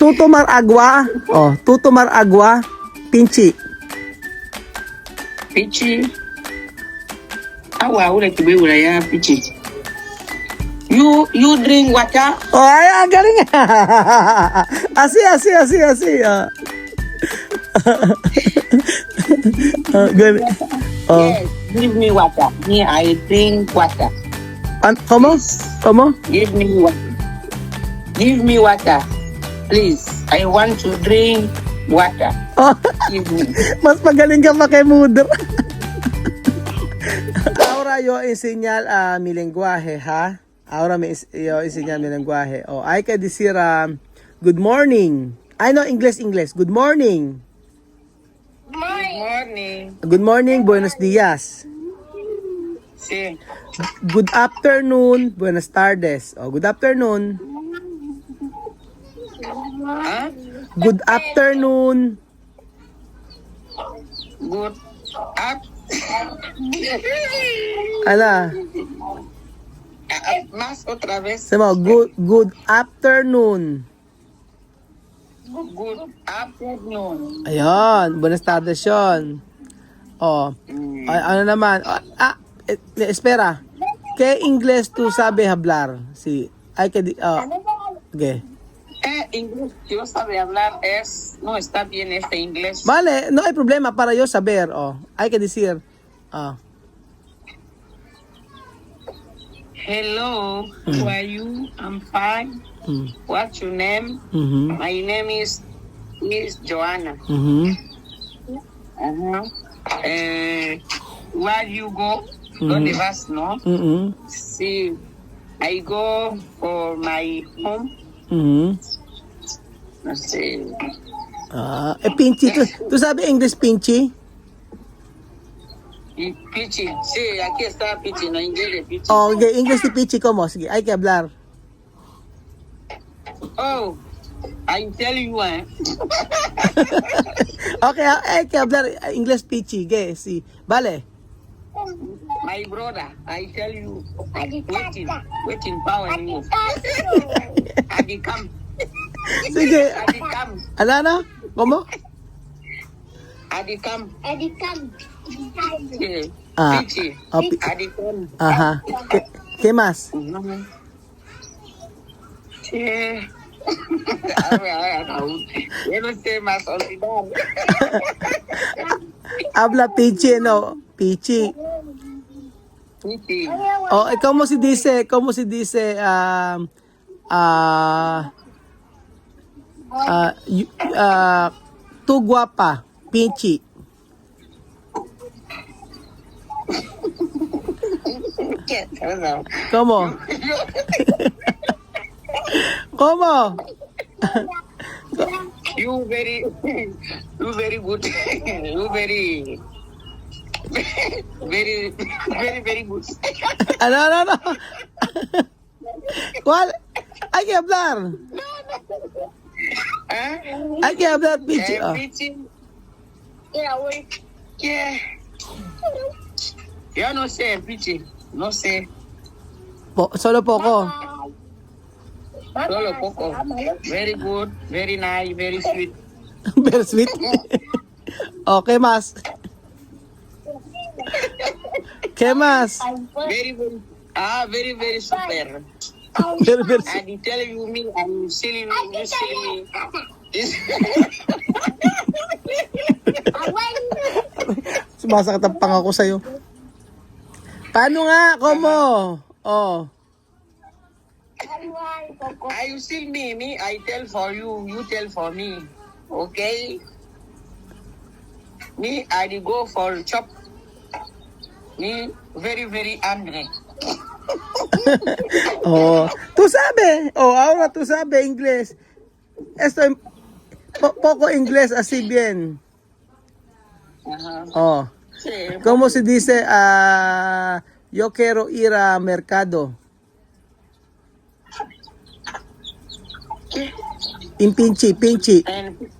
tú tomar agua. Oh, tú tomar agua. Pinchi. Pichi. Awa ule kibeula ya pichi. You drink water? Oh, ay, ang galing. Asi. Good. Oh. Yes. Give me water. Me, I drink water. ¿Cómo? Give me water. Give me water. Please. I want to drink water. Oh, Give me. mas magaling ka pa kay Mudo. Ahora yo enseñar mi lenguaje, ha? Ahora yo enseñar mi lenguaje. Oh, hay que decir good morning. Ay, no, English. Good morning. Good morning. Good morning, buenos días. Sí. Good afternoon, buenas tardes. Oh, good afternoon. Huh? Good afternoon. Good up. Ala, Más otra vez. sama, good afternoon. Good afternoon. Ayun, buenas tardes yun. Oh, ay, ano naman? Espera. ¿Qué inglés tú sabes hablar? Sí, hay que... okay. Inglés, yo sabe hablar no está bien este inglés. Vale, no hay problema para yo saber. Oh, hay que decir... Hello, how are you? I'm fine. What's your name? Mhm. My name is Joanna. Mhm. Where you go? ¿Dónde vas, no? Mhm. Sí, I go for my home. Mhm. No sé. Pinchi. ¿Tú sabes English, Pinchi? Y Pichi, sí, aquí está Pichi, no inglés de Pichi. Oh, okay, English si Pinchi, ¿cómo? Sige, hay que hablar. Oh, I tell you, Okay, hay que hablar English, Pinchi. Okay, sí. Vale. my brother, I tell you, waiting power in you. Adi come. Sige. Adi come. Ano? ¿Cómo? Adi come. Sí. Ah, Pichi. oh, Adi come. Ajá. ¿Qué más? Sí. A ver, yo no sé más olvidar. Habla Pinchi, no? Pinchi. Pichi. Oh, ¿cómo se dice, tú guapa, Pinchi? ¿Cómo? ¿Cómo? You very good. You very good. No. ¿Cuál? Hay que hablar. ¿Ah? Hay que hablar, Pinchi. Oh. Pichi. Yeah. Yo no sé, Pichi. No sé. Solo poco. Solo poco. Very good, very nice, very sweet. Very sweet. Okay, más. ¿Qué más? Very, very super. Very sweet. And he tell you me, I'm silly me, you silly me. Sumasakit ang panga ko sa'yo. Paano nga? Como? Oh. You still me, I tell for you, you tell for me. Okay? Me, I go for chop. Me, very, very angry. Oh. Tú sabes. Oh, ahora tú sabes inglés. Esto poco inglés así bien. Oh. Sí. ¿Cómo se dice? Yo quiero ir a mercado. In Pinchi. And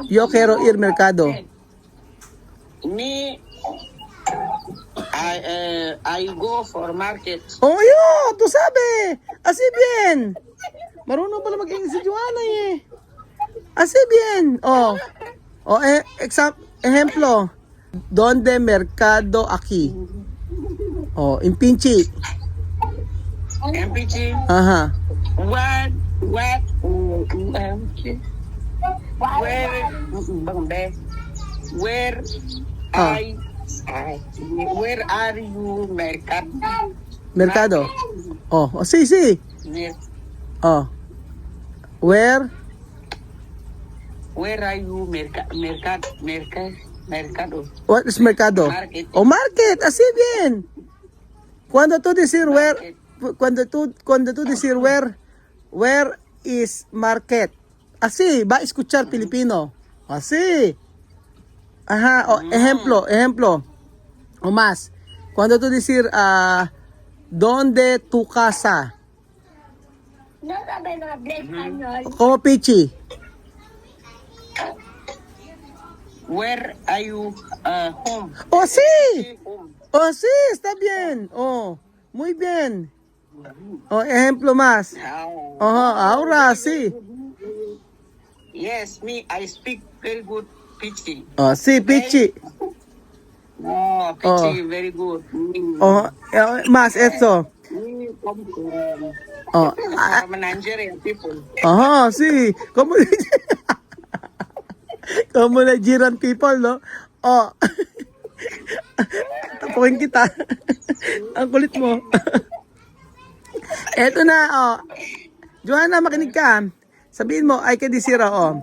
Yo quiero ir mercado. me, I go for market. Oh, yun! Tu sabi! Así bien! Marunong pala mag-English si Joanna eh. Así bien! Oh. Oh, ejemplo. Donde mercado aquí? Oh, in Pinchi. MPG. Aha. What? Okay. Where Ah. where are you, mercado? Mercado. Oh, sí. Oh. Where? Where are you, mercado? What is mercado? Market. Oh, market. Así bien. Cuando tú decir where, cuando tú decir where is market? Así, va a escuchar Filipino. Así. Ajá, o, ejemplo. O más. Cuando tú decir, ¿dónde tu casa? No sabe no hablar español. Como Pichi. Where are you, home? Oh, sí. Home. Oh, sí, está bien. Oh, muy bien. Oh, ejemplo más. How? Oh, ahora sí. Yes, me, I speak very good Pichi. Oh, sí, Pichi. Oh, Pichi, very good. Oh, más esto. Oh, From Nigerian people. ajá, sí. Como Nigerian people, no? Oh. Tapukin kita. Ang kulit mo. Eto na, oh. Joanna, makinig ka. Sabihin mo, ay kadisira, oh.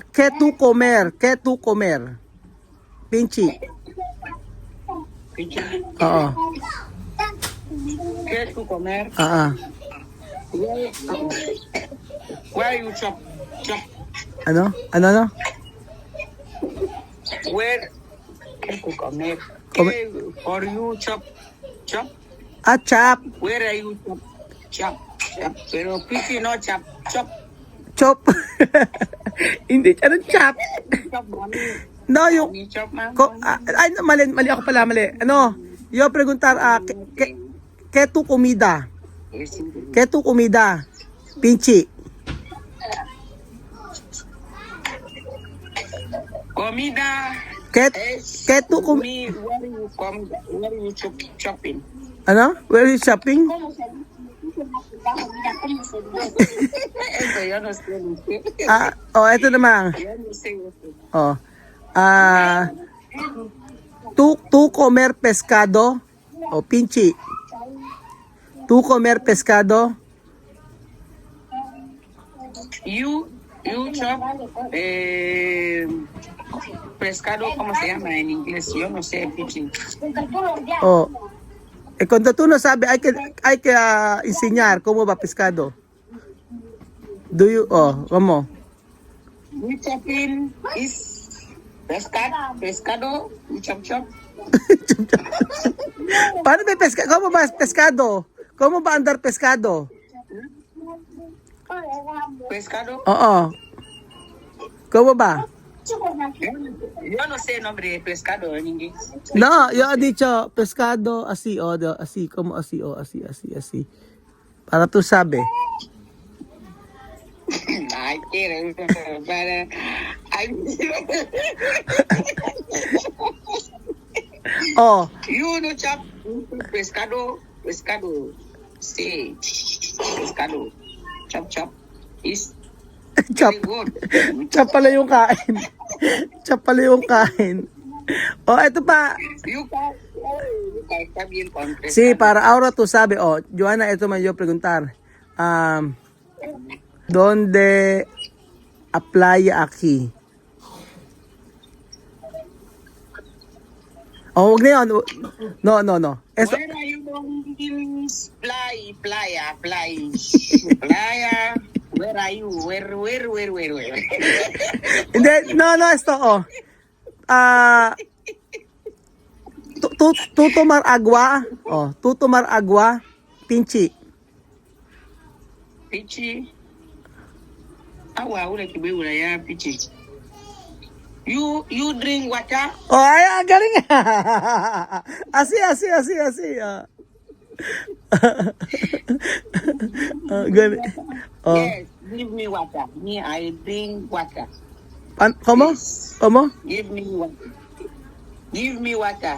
Que tu comer. Pinchi. Pichi. Oo. Where to comer? Oo. Where you chop? Ano? Where to comer? For you chop? Chop. Where are you chop? Pero Pichi no chop. Chop. Hindi siya ng chop. Chop money. No, yung... Chop man. Ay, mali ako pala, mali. Ano? Yo preguntar, ¿qué tu comida? ¿Qué tu comida? Pinchi. Comida. ¿Qué tu comida? Where you chopping? Ano? Where is shopping? ¿Cómo se dice? Comida, ¿cómo se dice? Eso yo no sé. Ito naman. Yo no sé. Oh. ¿Tú comer pescado? O pinchi. ¿Tú comer pescado? You chop pescado, ¿cómo se llama en inglés? Yo no sé, Pichi. Oh. Cuando tú no sabes, hay que enseñar cómo va pescado. ¿Cómo? You chopping is pescado, you chop. Paano ba pescado? ¿Cómo va pescado? ¿Cómo va andar pescado? Pescado. Oo. ¿Cómo va? Yo no sé el nombre de pescado en inglés. No, yo he dicho pescado así, así, como así, así. Para tú sabes. Ay, quiero para... Ay, Oh, you no chop pescado. Sí, pescado. Chop. Is chop. very good. Chop pala yung kain. Chop pala yung kain. Oh, ito pa. You can está bien con pescado. Sí, para ahora tú sabes. Oh, Joanna, ito man yo preguntar. ¿Dónde a playa aquí? Oh, wag na yun. No. Eso, Where are you going? Playa. Playa. Where are you? Where? hindi, no, esto, oh. Tú tomar agua. Oh, tú tomar agua. Pinchi. Pichi. Awa, ula kibe ula ya pichi. You drink water? Oh, ay, ang galing. Asi. Galing. Oh. Yes, give me water. Me, I drink water. Como? Como? Give me water. Give me water.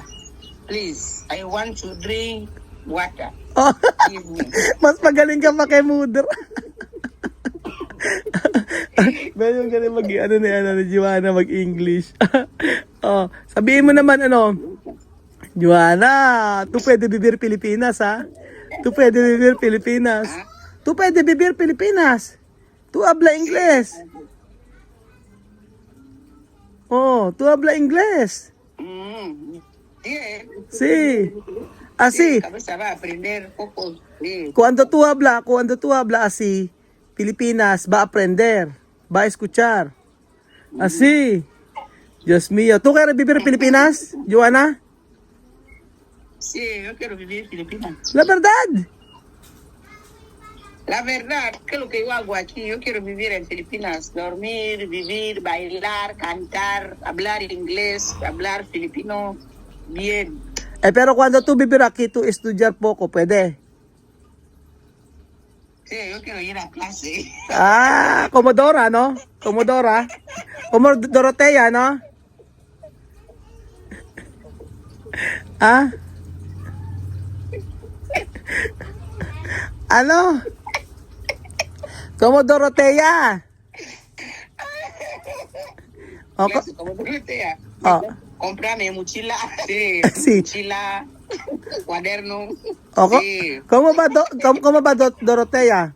Please, I want to drink water. Oh. Give me. Mas magaling ka pa kay Mudra. Medyo galing ni Joanna mag-English. Oh, sabihin mo naman Joanna, tu pwede bibir Pilipinas ha? Tu pwede bibir Pilipinas. Tu pwede bibir Pilipinas. Tu habla inglés. Oh, tu habla inglés. Yeah. Sí. Así. Cabeza va a aprender poco. Sí. Cuando tú habla así, Pilipinas, va a aprender, va a escuchar. Así. Dios mío. ¿Tú quieres vivir en Pilipinas, Joanna? Sí, yo quiero vivir en Filipinas. La verdad. La verdad, que lo que yo hago aquí, yo quiero vivir en Filipinas. Dormir, vivir, bailar, cantar, hablar inglés, hablar filipino. Bien. Pero cuando tú vivir aquí, tú estudiar poco, ¿puede? Sí, yo quiero ir a clase. Ah, como Dora, ¿no? Como Dora. Como Dorotea, ¿no? Ah? Ano? Como Dorotea. Oh, Clase, como tú dices, oh. Cómprame mochila, sí, Sí. mochila, cuaderno. Oh, Sí. ¿Cómo va Dorotea?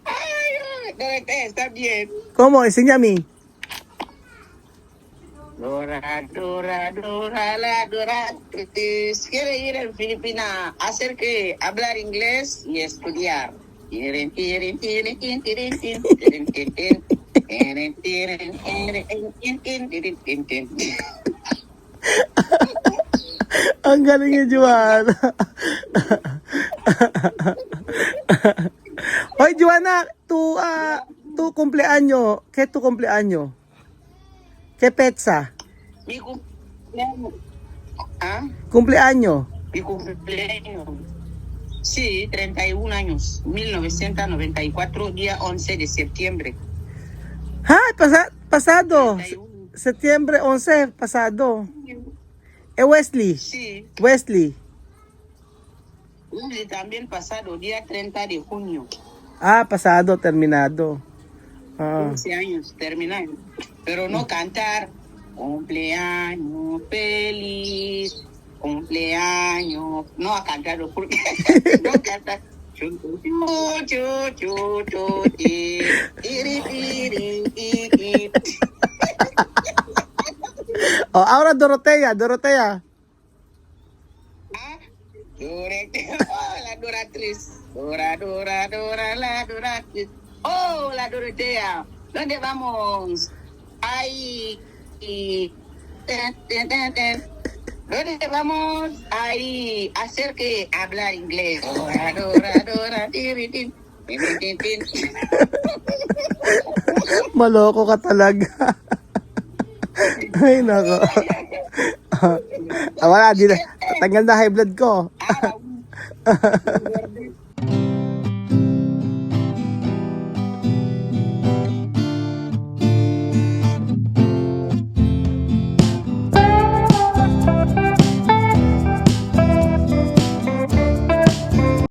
Ay, está bien. ¿Cómo? Enséñame. Dora, la Dora. Quiere ir a Filipinas, hacer que hablar inglés y estudiar. Ang galing ni Joanna. Hoy Joanna, tu cumpleaños, ¿qué tu cumpleaños? ¿Qué pezza? Mi cumpleaños. ¿Ah? Cumpleaños. Mi cumpleaños. Sí, 31 años. 1994, día 11 de septiembre. Ah, pasado. 31. Septiembre 11, pasado. Wesley. Sí, Wesley. y también pasado, día 30 de junio. Ah, pasado, terminado. Ah. 11 años, terminado. Pero no cantar. Cumpleaños feliz. Cumpleaños. No a cantarlo porque no cantar. Chu, chu, chu, chu, chu, ti, tiri, tiri, tiri. Oh, ahora Dorotea. Ah, la Doratriz. Dora, la Doratriz. Oh, la Dorotea. ¿Dónde vamos? Ahí. ¿Dónde vamos? Ahí. Hacer que hablar inglés. Dora, tiri, tiri. Tin, tin, tin. Maloko ka talaga. Ay, nako. Wala, di na. Tanggal na high blood ko. Ah,